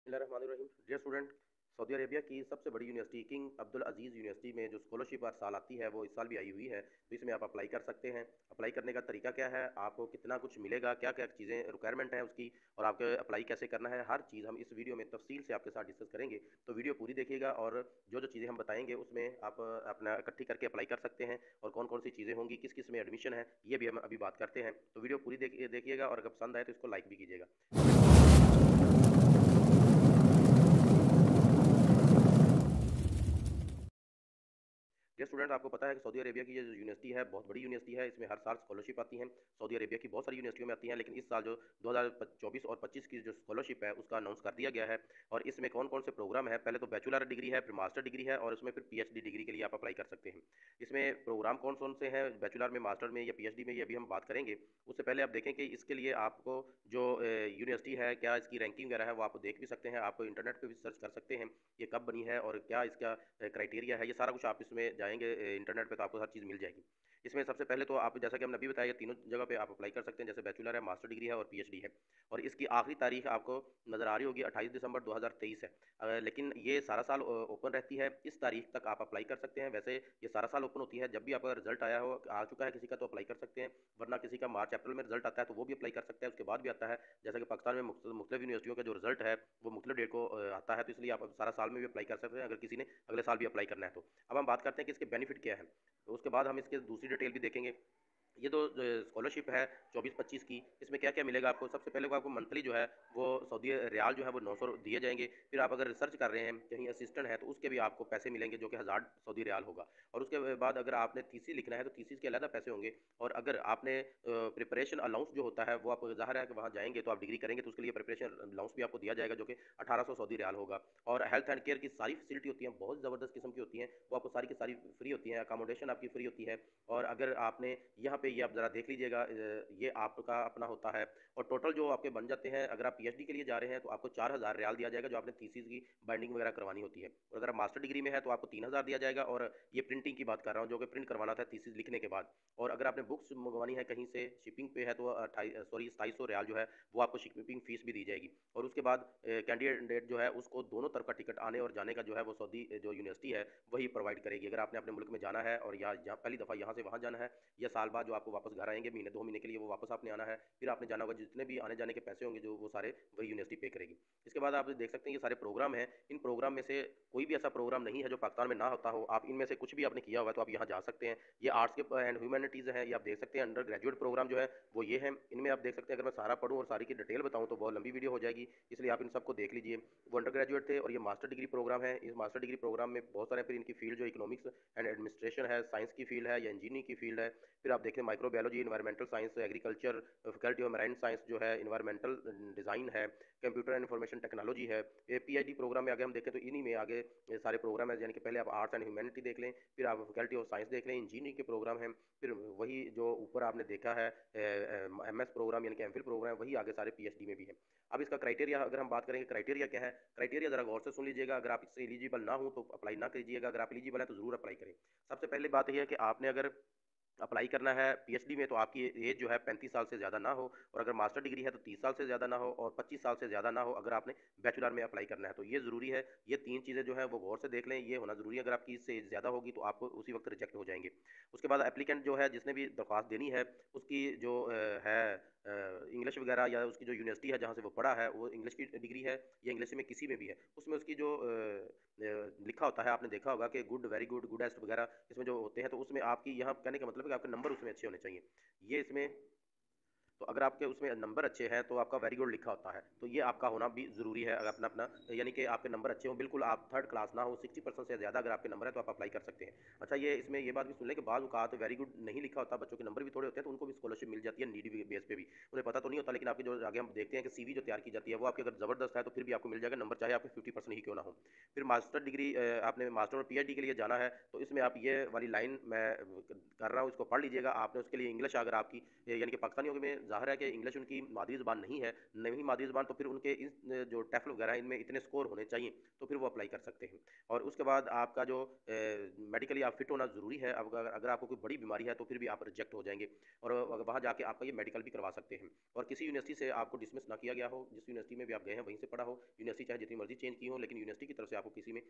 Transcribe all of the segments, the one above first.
बिस्मिल्लाहिर्रहमानिर्रहीम। Dear student, Saudi Arabia की सबसे बड़ी यूनिवर्सिटी किंग अब्दुल अजीज़ यूनिवर्सिटी में जो स्कॉलरशिप हर साल आती है वो इस साल भी आई हुई है। तो इसमें आप अप्लाई कर सकते हैं। अप्लाई करने का तरीका क्या है, आपको कितना कुछ मिलेगा, क्या क्या चीज़ें रिक्वायरमेंट है उसकी, और आपको अप्लाई कैसे करना है, हर चीज़ हम इस वीडियो में तफसील से आपके साथ डिस्कस करेंगे। तो वीडियो पूरी देखिएगा और जो जो चीज़ें हम बताएंगे उसमें आप अपना इकट्ठी करके अप्लाई कर सकते हैं। और कौन कौन सी चीज़ें होंगी, किस किस में एडमिशन है, ये भी हम अभी बात करते हैं। तो वीडियो पूरी देखिएगा और अगर पसंद आए तो इसको लाइक भी कीजिएगा। ये स्टूडेंट, आपको पता है कि सऊदी अरेबिया की ये जो यूनिवर्सिटी है बहुत बड़ी यूनिवर्सिटी है। इसमें हर साल स्कॉलरशिप आती है। सऊदी अरेबिया की बहुत सारी यूनिवर्सिटियों में आती हैं, लेकिन इस साल जो 2024 और 25 की जो स्कॉलरशिप है उसका अनाउंस कर दिया गया है। और इसमें कौन कौन से प्रोग्राम है, पहले तो बैचलर डिग्री है, फिर मास्टर डिग्री है, और उसमें फिर पीएचडी डिग्री के लिए आप अप्लाई कर सकते हैं। इसमें प्रोग्राम कौन कौन से हैं बैचलर में, मास्टर में या पीएचडी में, ये अभी हम बात करेंगे। उससे पहले आप देखें कि इसके लिए आपको जो यूनिवर्सिटी है, क्या इसकी रैंकिंग वगैरह है, वो आप देख भी सकते हैं। आप इंटरनेट पर भी सर्च कर सकते हैं ये कब बनी है और क्या इसका क्राइटेरिया है। ये सारा कुछ आप इसमें जाएंगे इंटरनेट पे तो आपको हर चीज़ मिल जाएगी। इसमें सबसे पहले तो आप, जैसा कि हमने अभी बताया, तीनों जगह पे आप अप्लाई कर सकते हैं, जैसे बैचलर है, मास्टर डिग्री है और पीएचडी है। और इसकी आखिरी तारीख आपको नज़र आ रही होगी 28 दिसंबर 2023 है। लेकिन ये सारा साल ओपन रहती है। इस तारीख तक आप अप्लाई कर सकते हैं। वैसे ये सारा साल ओपन होती है। जब भी आपका रिजल्ट आया हो, आ चुका है किसी का, तो अप्लाई कर सकते हैं। वरना किसी का मार्च अप्रैल में रिजल्ट आता है तो वो भी अप्लाई कर सकते हैं। उसके बाद भी आता है, जैसा कि पाकिस्तान में मुख्तलिफ यूनिवर्सिटियों का जो रिजल्ट है वो मुख्तलिफ डेट को आता है। तो इसलिए आप सारा साल में भी अप्लाई कर सकते हैं अगर किसी ने अगले साल भी अप्लाई करना है तो। अब हम बात करते हैं कि इसके बेनिफिट क्या है। तो उसके बाद हम इसके दूसरी डिटेल भी देखेंगे। ये तो स्कॉलरशिप है 24-25 की, इसमें क्या क्या मिलेगा आपको। सबसे पहले को आपको मंथली जो है वो सऊदी रियाल जो है वो 900 दिए जाएंगे। फिर आप अगर रिसर्च कर रहे हैं, कहीं असिस्टेंट है, तो उसके भी आपको पैसे मिलेंगे जो कि 1000 सऊदी रियाल होगा। और उसके बाद अगर आपने थीसिस लिखना है तो थीसिस के अलग पैसे होंगे। और अगर आपने प्रिपरेशन अलाउंस जो होता है वो, आप ज़ाहिर है कि वहाँ जाएंगे तो आप डिग्री करेंगे तो उसके लिए प्रिपरेशन अलाउंस भी आपको दिया जाएगा जो कि 1800 सऊदी रियाल होगा। और हेल्थ एंड केयर की सारी फैसिलिटी होती हैं, बहुत ज़बरदस्त किस्म की होती हैं, वो आपको सारी की सारी फ्री होती हैं। अकोमोडेशन आपकी फ्री होती है। और अगर आपने यहाँ पे, ये आप ज़रा देख लीजिएगा, ये आपका अपना होता है। और टोटल जो आपके बन जाते हैं, अगर आप पीएचडी के लिए जा रहे हैं तो आपको 4000 रियाल दिया जाएगा जो आपने थीसिस की बाइंडिंग वगैरह करवानी होती है। और अगर आप मास्टर डिग्री में है तो आपको 3000 दिया जाएगा। और ये प्रिंटिंग की बात कर रहा हूँ, जो कि प्रिंट करवाना था थीसिस लिखने के बाद। और अगर आपने बुक्स मंगवानी है कहीं से, शिपिंग पे है, तो 2700 रियाल जो है वो आपको शिपिंग फीस भी दी जाएगी। और उसके बाद कैंडिडेट जो है उसको दोनों तरफ का टिकट आने और जाने का जो है वो सऊदी जो यूनिवर्सिटी है वही प्रोवाइड करेगी। अगर आपने अपने मुल्क में जाना है और या पहली दफ़ा यहाँ से वहाँ जाना है, या साल बाद जो आपको वापस घर आएंगे महीने 2 महीने के लिए, वो वापस आपने आना है, फिर आपने जाना होगा, जितने भी आने जाने के पैसे होंगे जो, वो सारे वही यूनिवर्सिटी पे करेगी। इसके बाद आप देख सकते हैं ये सारे प्रोग्राम हैं। इन प्रोग्राम में से कोई भी ऐसा प्रोग्राम नहीं है जो पाकिस्तान में ना होता हो। आप इनमें से कुछ भी आपने किया हुआ है तो आप यहाँ जा सकते हैं। ये आर्ट्स के एंड ह्यूमैनिटीज़ है, ये आप देख सकते हैं। अंडर ग्रेजुएट प्रोग्राम जो है वो ये है। इनमें आप देख सकते हैं, अगर मैं सारा पढ़ूँ और सारी की डिटेल बताऊँ तो बहुत लंबी वीडियो हो जाएगी, इसलिए आप इन सबको देख लीजिए। वो अंडर ग्रेजुएट थे। और ये मास्टर डिग्री प्रोग्राम है। इस मास्टर डिग्री प्रोग्राम में बहुत सारे, फिर इनकी फील्ड जो इकोनॉमिक्स एंड एडमिनिस्ट्रेशन है, साइंस की फील्ड है या इंजीनियरिंग की फील्ड है। फिर आप देखें microbiology, environmental science, agriculture, faculty of marine science जो है, इन्वायरमेंटल डिज़ाइन है, कंप्यूटर एंड इंफॉर्मेशन टेक्नोलॉजी है। पीएचडी प्रोग्राम में आगे हम देखें तो इन्हीं में आगे ये सारे प्रोग्राम है। यानी कि पहले आप आर्ट्स एंड ह्यूमैनिटी देख लें, फिर आप फैकल्टी ऑफ साइंस देख लें, इंजीनियरिंग के प्रोग्राम हैं, फिर वही जो ऊपर आपने देखा है एमएस प्रोग्राम यानी कि एमफिल प्रोग्राम, वही आगे सारे पीएचडी में भी है। अब इसका क्राइटेरिया अगर हम बात करेंगे, क्राइटेरिया क्या है, क्राइटेरिया जरा गौर से सुन लीजिएगा। अगर आप इससे एलिजिबल ना हो तो अप्लाई ना कीजिएगा, अगर आप एलिजिबल है तो जरूर अप्लाई करें। सबसे पहले बात यह है कि आपने अगर अप्लाई करना है पीएचडी में तो आपकी एज जो है 35 साल से ज़्यादा ना हो। और अगर मास्टर डिग्री है तो 30 साल से ज़्यादा ना हो, और 25 साल से ज़्यादा ना हो अगर आपने बैचलर में अप्लाई करना है तो। ये ज़रूरी है। ये तीन चीज़ें जो है वो गौर से देख लें, ये होना ज़रूरी है। अगर आपकी इससे एज ज़्यादा होगी तो आपको उसी वक्त रिजेक्ट हो जाएंगे। उसके बाद एप्लीकेंट जो है, जिसने भी दरख्वास्त देनी है, उसकी जो है इंग्लिश वगैरह, या उसकी जो यूनिवर्सिटी है जहाँ से वो पढ़ा है वो इंग्लिश की डिग्री है या इंग्लिश में किसी में भी है, उसमें उसकी जो लिखा होता है, आपने देखा होगा कि गुड, वेरी गुड, गुडेस्ट वगैरह इसमें जो होते हैं, तो उसमें आपकी, यहाँ कहने का मतलब है कि आपके नंबर उसमें अच्छे होने चाहिए। ये इसमें, तो अगर आपके उसमें नंबर अच्छे हैं तो आपका वेरी गुड लिखा होता है, तो ये आपका होना भी ज़रूरी है। अगर अपना अपना, यानी कि आपके नंबर अच्छे हों, बिल्कुल आप थर्ड क्लास ना हो, 60% से ज़्यादा अगर आपके नंबर है तो आप अप्लाई कर सकते हैं। अच्छा, ये इसमें ये बात भी सुन लें कि बाद औक़ात वेरी गुड नहीं लिखा होता, बच्चों के नंबर भी थोड़े होते हैं, तो उनको भी स्कॉलरशिप मिल जाती है नीडी बेस पे भी। उन्हें पता तो नहीं होता, लेकिन आपके जो आगे हम देखते हैं कि सीवी जो तैयार की जाती है वो आपकी अगर ज़बरदस्त है तो फिर भी आपको मिल जाएगा नंबर, चाहे आपके 50% ही क्यों ना हो। फिर मास्टर डिग्री, आपने मास्टर और पीएचडी के लिए जाना है तो इसमें आप ये वाली लाइन मैं कर रहा हूँ, इसको पढ़ लीजिएगा। आपने उसके लिए इंग्लिश अगर आपकी, यानी कि पाकिस्तानियों में ज़ाहिर है कि इंग्लिश उनकी मादरी ज़बान नहीं है, नहीं मादरी ज़बान, तो फिर उनके इस जो टेफ़ल वगैरह इनमें इतने स्कोर होने चाहिए, तो फिर वो अप्लाई कर सकते हैं। और उसके बाद आपका जो मेडिकली आप फिट होना ज़रूरी है। अब अगर अगर आपको कोई बड़ी बीमारी है तो फिर भी आप रिजेक्ट हो जाएँगे और वहाँ जाके आपका ये मेडिकल भी करवा सकते हैं। और किसी यूनिवर्सिटी से आपको डिसमिस ना किया गया हो, जिस यूनिवर्सिटी में भी आप गए हैं वहीं से पढ़ा हो, यूनिवर्सिटी चाहे जितनी मर्ज़ी चेंज की हो, लेकिन यूनिवर्सिटी की तरफ से आपको किसी में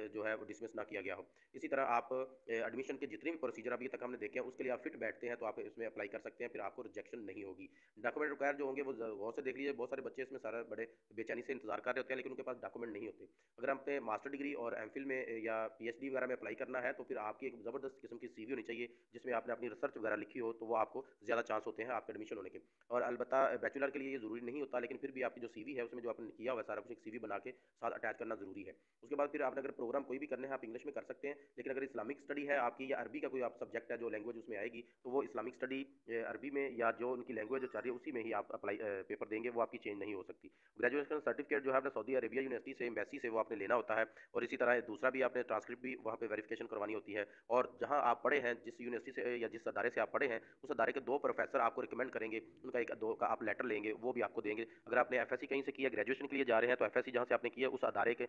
जो है वो डिसमिस ना किया गया हो। इसी तरह आप एडमिशन के जितने भी प्रोसीजर अभी तक हमने देखे हैं उसके लिए आप फिट बैठते हैं तो आप इसमें अप्लाई कर सकते हैं, फिर आपको रिजेक्शन नहीं होगी। डॉक्यूमेंट रिक्वायर जो होंगे वो गौर से देख लीजिए, बहुत सारे बच्चे इसमें सारा बड़े बेचैनी से इंतजार कर रहे होते हैं लेकिन उनके पास डॉक्यूमेंट नहीं होते। अगर हम अपने मास्टर डिग्री और एमफिल में या पीएचडी वगैरह में अप्लाई करना है तो फिर आपकी एक ज़बरदस्त किस्म की सीवी होनी चाहिए जिसमें आपने अपनी रिसर्च वगैरह लिखी हो, तो वो आपको ज़्यादा चांस होते हैं आपके एडमिशन होने के। और अलबत्ता बैचलर के लिए ये ज़रूरी नहीं होता, लेकिन फिर भी आपकी जो सीवी है उसमें जो आपने किया हुआ है सारा कुछ एक सीवी बना के साथ अटैच करना ज़रूरी है। उसके बाद फिर आपने अगर प्रोग्राम कोई भी करने हैं आप इंग्लिश में कर सकते हैं, लेकिन अगर इस्लामिक स्टडी है आपकी या अरबी का कोई आप सब्जेक्ट है जो लैंग्वेज उसमें आएगी, तो वो इस्लामिक स्टडी अरबी में या जो उनकी लैंग्वेज जो चल रही है उसी में ही आप अप्लाई पेपर देंगे, वो आपकी चेंज नहीं हो सकती। ग्रेजुएशन सर्टिफिकेट जो है आपने सऊदी अरेबिया यूनिवर्सिटी से, एम्बेसी से वो आपने लेना होता है। और इसी तरह दूसरा भी आपने ट्रांसक्रिप्ट भी वहाँ पे वेरिफिकेशन करवानी होती है। और जहाँ आप पढ़े हैं, जिस यूनिवर्सिटी से या जिस अदारे से आप पढ़े हैं, उस अदारे के 2 प्रोफेसर आपको रिकमेंड करेंगे, उनका 1-2 का आप लेटर लेंगे, वो भी आपको देंगे। अगर आपने एफएससी कहीं से किया, ग्रेजुएशन के लिए जा रहे हैं, तो एफएससी जहाँ से आपने किया उस अदारे के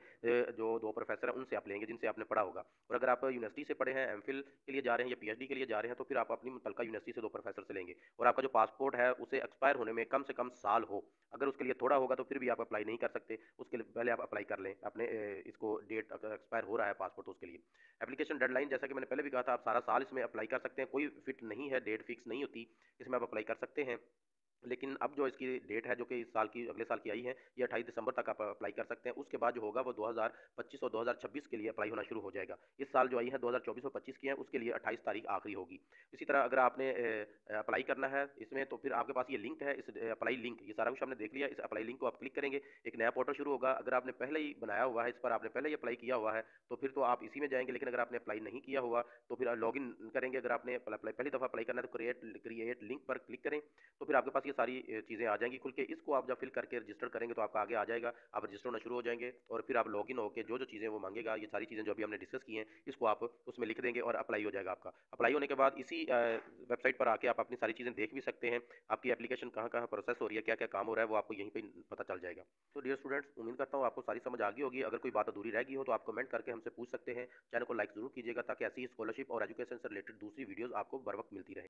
जो 2 प्रोफेसर हैं उनसे आप लेंगे जिनसे आपने पढ़ा होगा। और अगर आप यूनिवर्सिटी से पढ़े हैं, एमफिल के लिए जा रहे हैं या पीएचडी के लिए जा रहे हैं, तो फिर आप अपनी मुतल्लिका यूनिवर्सिटी से 2 प्रोफेसर से लेंगे। और आपका जो पासपोर्ट है उसे एक्सपायर होने में कम से कम साल हो। अगर उसके लिए थोड़ा होगा तो फिर भी आप अप्लाई नहीं कर सकते, उसके लिए पहले आप अप्लाई कर लें अपने इसको डेट अगर एक्सपायर हो रहा है पासपोर्ट तो उसके लिए। एप्लीकेशन डेडलाइन जैसा कि मैंने पहले भी कहा था, आप सारा साल इसमें अप्लाई कर सकते हैं, कोई फिट नहीं है, डेट फिक्स नहीं होती, इसमें आप अप्लाई कर सकते हैं। लेकिन अब जो इसकी डेट है जो कि इस साल की अगले साल की आई है, ये 28 दिसंबर तक आप अप्लाई कर सकते हैं। उसके बाद जो होगा वो 2025 और 2026 के लिए अप्लाई होना शुरू हो जाएगा। इस साल जो आई है 2024 और 25 की है, उसके लिए 28 तारीख आखिरी होगी। इसी तरह अगर आपने अप्लाई करना है इसमें, तो फिर आपके पास ये लिंक है, इस अप्लाई लिंक, ये सारा कुछ हमने देख लिया। इस अप्लाई लिंक को आप क्लिक करेंगे, एक नया पोर्टल शुरू होगा। अगर आपने पहले ही बनाया हुआ है, इस पर आपने पहले ही अप्लाई किया हुआ है, तो फिर तो आप इसी में जाएंगे। लेकिन अगर आपने अप्लाई नहीं किया हुआ तो फिर लॉगिन करेंगे। अगर आपने पहली दफ़ा अप्लाई करना है तो क्रिएट लिंक पर क्लिक करें, तो फिर आपके पास ये सारी चीज़ें आ जाएंगी खुल के। इसको आप जब फिल करके रजिस्टर करेंगे तो आपका आगे आ जाएगा, आप रजिस्टर होना शुरू हो जाएंगे और फिर आप लॉगिन होकर जो जो चीज़ें वो मांगेगा, ये सारी चीज़ें जो अभी हमने डिस्कस की हैं, इसको आप उसमें लिख देंगे और अप्लाई हो जाएगा आपका। अप्लाई होने के बाद इसी वेबसाइट पर आके आप अपनी सारी चीज़ें देख भी सकते हैं, आपकी एप्लीकेशन कहाँ कहाँ प्रोसेस हो रही है, क्या क्या काम हो रहा है, वो आपको यहीं पर पता चल जाएगा। तो डियर स्टूडेंट्स, उम्मीद करता हूँ आपको सारी समझ आ गई होगी। अगर कोई बात अधूरी रह गई हो तो आप कमेंट करके हमसे पूछ सकते हैं। चैनल को लाइक ज़रूर कीजिएगा ताकि ऐसी ही स्कॉलरशिप और एजुकेशन से रिलेटेड दूसरी वीडियोज़ आपको बर वक्त मिलती रहे।